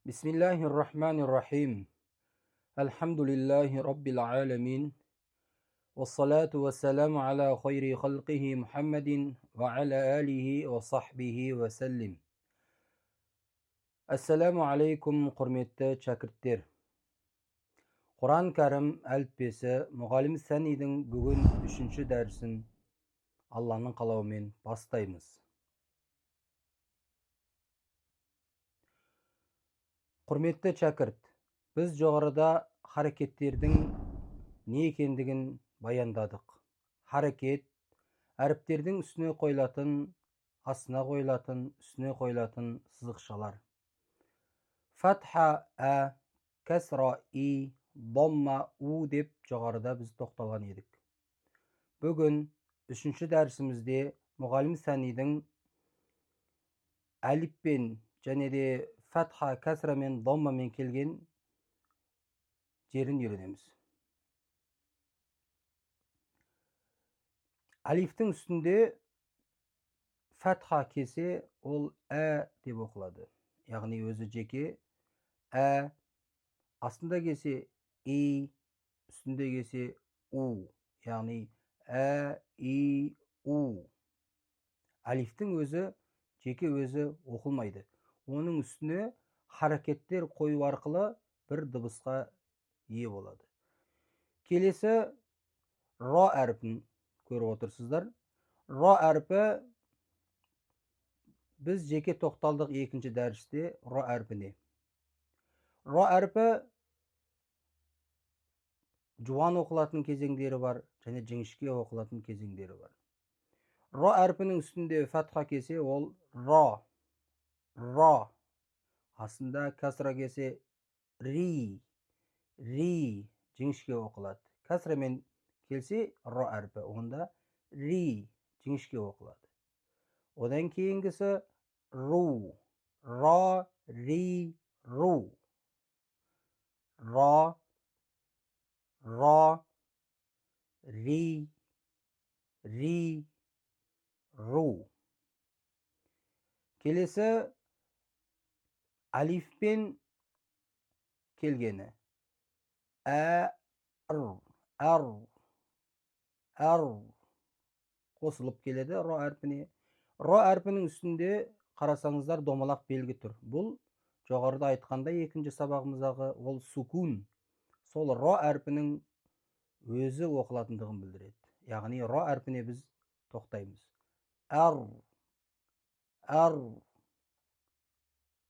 Bismillahirrahmanirrahim. Elhamdülillahi Rabbil alemin. Ve salatu ve selamu ala hayri halqihi Muhammedin ve ala alihi ve sahbihi ve sellim. Assalamu alaikum hurmetli şagirdler. Kur'an-ı Kerim әліппесі мұғалім сәнидің бүгін 3-ші дәрісін Алланың қалауымен бастаймыз. Құрметті шәкірт, біз жоғарыда харекеттердің не екендігін баяндадық. Харекет әріптердің үстіне қойылатын, астына қойылатын, үстіне қойылатын сызықшалар. Фатха ә, кәсра и, домма у деп жоғарыда біз тоқталған едік. Бүгін 3-ші дәрісімізде мұғалім сәнидің әліппен және де фатха, кәсра мен доммамен келген жерін үйренеміз. Алифтің үстінде фатха келсе, ол ә деп оқылады. Яғни өзі жеке ә, астында келсе и, үстінде келсе у. Яғни ә, и, у. Алифтің өзі жеке өзі оқылмайды. Оның үстіне харекеттер қою арқылы бір дыбысқа ие болады. Келесі ро әріпін көріп отырсыздар. Ро әріпі біз жеке тоқталдық 2-ші дәрісте ро әрпіне. Ро әрпі жуан оқылатын кезеңдері бар, және жіңішке оқылатын кезеңдері бар. Ро әрпінің үстінде фатха келсе, ол ро. Ро. Астында кәсра келсе ри. Ри. Жіңішке оқылады. Кәсрамен келсе ро әрпі, онда ри. Жіңішке оқылады. Одан кейінгісі ру. Ро, ри, ру. Ро, ро, ри, ри, ру. Келесі алифпен келгені. Әр, әр, әр қосылып келеді ро әрпіне. Ро әрпінің үстінде қарасаңыздар домалақ белгі тұр. Бұл жоғарыда айтқанда 2-ші сабағымыздағы ол сукун. Сол ро әрпінің өзі оқылатындығын білдіреді. Яғни ро әрпіне біз тоқтаймыз. Әр, әр,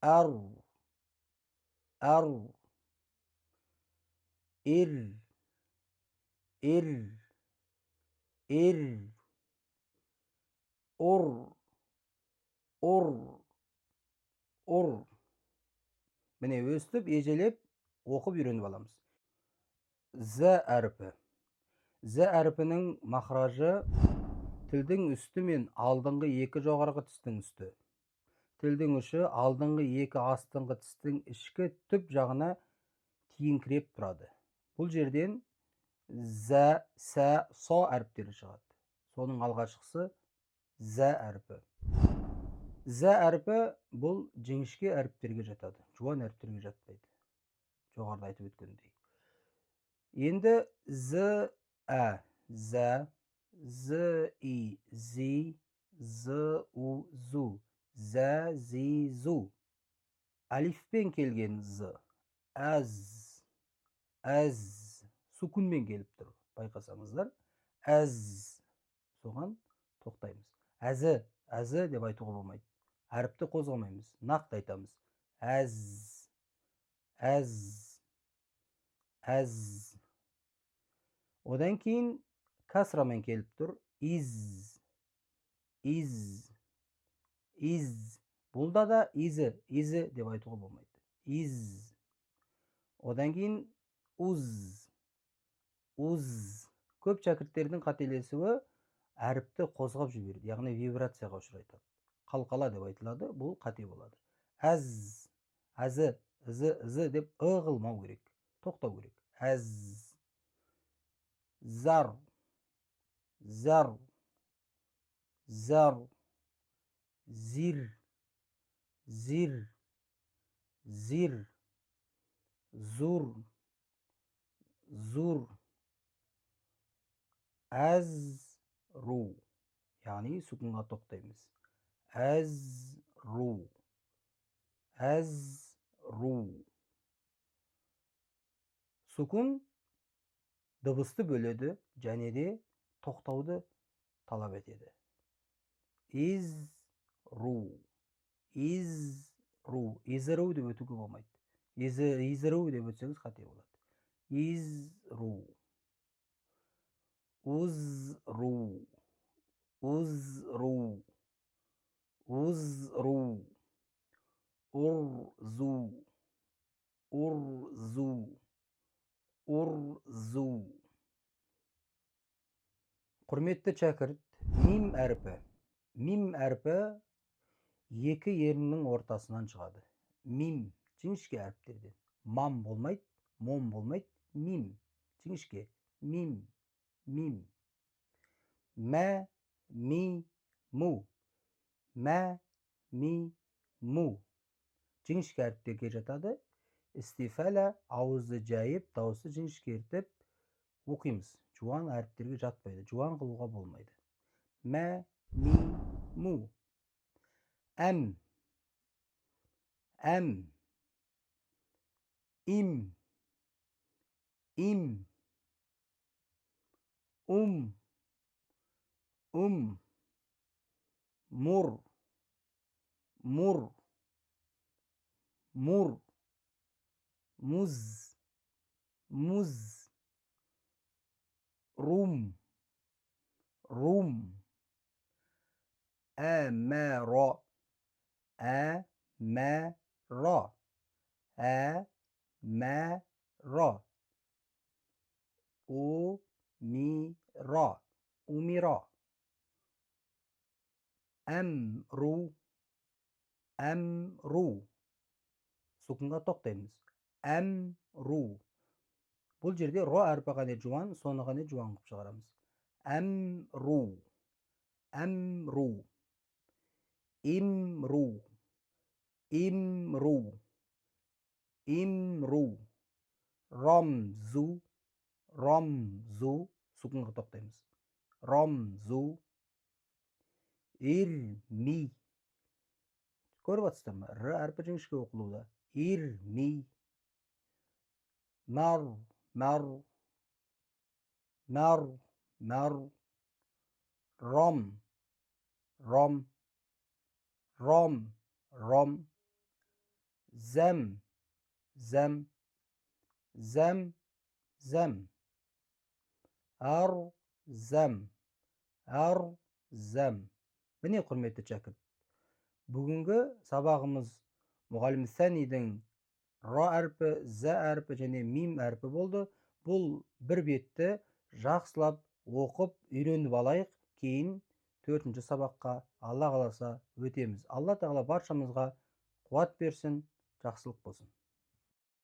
әр, әр, ир, ир, ир, ур, ур, ур. Міне өстіп, ежелеп оқып үйреніп аламыз. З әріпі. З әріпінің махражы тілдің үсті мен алдыңғы 2 жоғарғы тістің үсті. Тілдің ұшы алдыңғы 2 астыңғы тістің ішкі түп жағына тиіңкіреп тұрады. Бұл жерден з, сә, со әріптері шығады. Соның алғашқысы з әріпі. З әріпі бұл жіңішке әріптерге жатады. Жуан әріптерге жатпайды. Жоғарыда айтып өткендей. Енді з, ә, з, з, и, зи, з, у, зу, з, зи, зу. Алифпен келген з, әз, әз, сукунмен келіп тұр. Байқасаңыздар, әз, соған тоқтаймыз. Әзі, әзі деп айтуға болмайды. Әріпті қозғамаймыз, нақты айтамыз. Әз, әз, әз. Одан кейін кәсрамен келіп тұр. Из, из, из. Бұлда да изі деп айтуға болмайды. Из. Одан кейін уз, уз. Көп шәкірттердің қателесуі әріпті қозғап жібереді, яғни вибрацияға ұшырайды. Қалқала деп айтылады, бұл қате болады. Әз, әзі, ізі деп ығылмау керек, тоқтау керек. Әз, зар, зар, зар, зир, зир, zir, zur, zur, azru. Yani sukunga toktaymiz. Azru, azru. Sukun dыбысты bölеді, және де тоқтауды талап етеді. Изру, изру, изру деп өтуге болмайды. Изру деп өтсеңіз қате болады. Изру, узру, узру, узру, урзу, урзу, урзу. Құрметті шәкірт, мим әрпі. Мим әрпі екі еріннің ортасынан шығады. Мим, жіңішке әріптерден. Мам болмайды, мом болмайды, мим. Жіңішке, мим, мим. Мә, ми, му. Мә, ми, му. Жіңішке әріптерге жатады. Истифәлә ауызды жайып, дауысты жіңішкертіп оқимыз. Жуан әріптерге жатпайды. Жуан қылуға болмайды. Мә, ми, му. Әм, әм. Им, им. Ум, Мур, мур. Мур, муз, муз. Рум, рум. Әмәра, әмәра, әмәра. Умира, умира. Әмру, әмру. Сукунға тоқтаймыз. Әмру. Бұл жерде ро әрпі ғана жуан, соны ғана жуан қылып шығарамыз. Әмру, әмру. Имру, имру, имру. Рамзу, рамзу. Сукунға тоқтаймыз. Рамзу. Ирми. Көріп атсыздар ма? Р әрпі жіңішке оқылуда. Ирми. Мар, мар, мар, мар. Ром, ром, ром, ром. Зәм, зәм, зәм, зәм. Арзам, арзам. Міне құрметті шәкірт, бүгінгі сабағымыз мұғалім Сәнидің ра әрпі, зә әрпі және мим әрпі болды. Бұл бір бетті жақсылап оқып үйреніп алайық, кейін 4-ші сабаққа Алла қаласа өтеміз. Алла тағала баршамызға қуат берсін, жақсылық болсын.